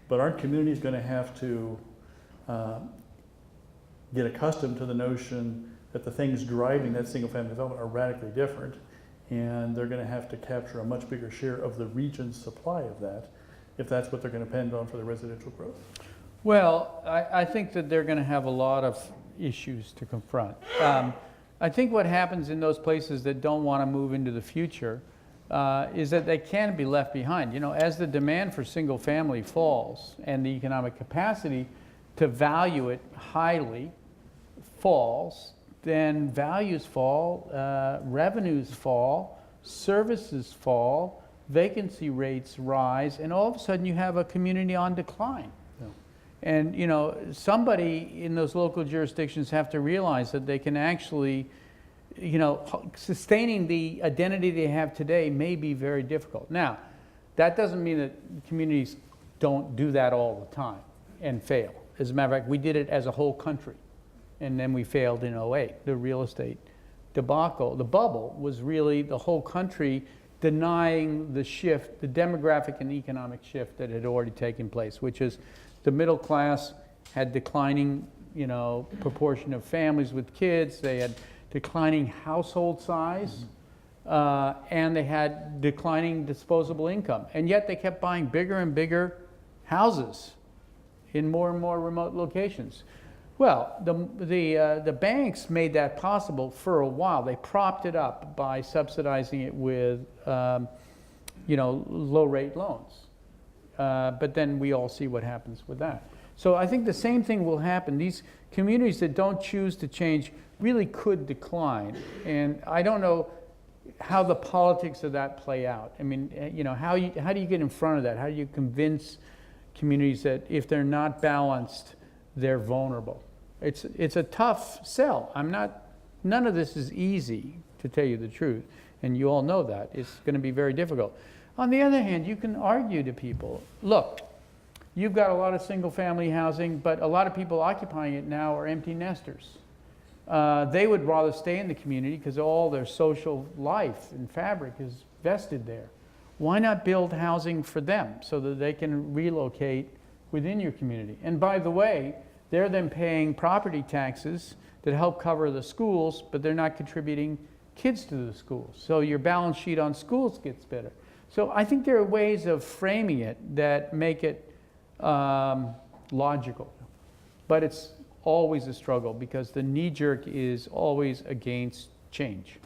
But aren't communities going to have to get accustomed to the notion that the things driving that single-family development are radically different, and they're going to have to capture a much bigger share of the region's supply of that, if that's what they're going to depend on for the residential growth? Well, I think that they're going to have a lot of issues to confront. I think what happens in those places that don't want to move into the future is that they can be left behind. You know, as the demand for single family falls and the economic capacity to value it highly falls, then values fall, revenues fall, services fall, vacancy rates rise, and all of a sudden you have a community on decline. Yeah. And you know, somebody in those local jurisdictions have to realize that they can actually, you know, sustaining the identity they have today may be very difficult. Now, that doesn't mean that communities don't do that all the time and fail. As a matter of fact, we did it as a whole country, and then we failed in 08. The real estate debacle, the bubble, was really the whole country denying the shift, the demographic and economic shift that had already taken place, which is the middle class had declining, you know, proportion of families with kids. They had declining household size, and they had declining disposable income. And yet they kept buying bigger and bigger houses in more and more remote locations. Well, the banks made that possible for a while. They propped it up by subsidizing it with, you know, low-rate loans. But then we all see what happens with that. So I think the same thing will happen. These communities that don't choose to change really could decline. And I don't know how the politics of that play out. I mean, you know, how do you get in front of that? How do you convince communities that if they're not balanced, they're vulnerable? It's a tough sell. None of this is easy, to tell you the truth, and you all know that. It's going to be very difficult. On the other hand, you can argue to people, look, you've got a lot of single family housing, but a lot of people occupying it now are empty nesters. They would rather stay in the community because all their social life and fabric is vested there. Why not build housing for them so that they can relocate within your community? And by the way, they're then paying property taxes that help cover the schools, but they're not contributing kids to the schools. So your balance sheet on schools gets better. So I think there are ways of framing it that make it logical. But it's always a struggle because the knee-jerk is always against change.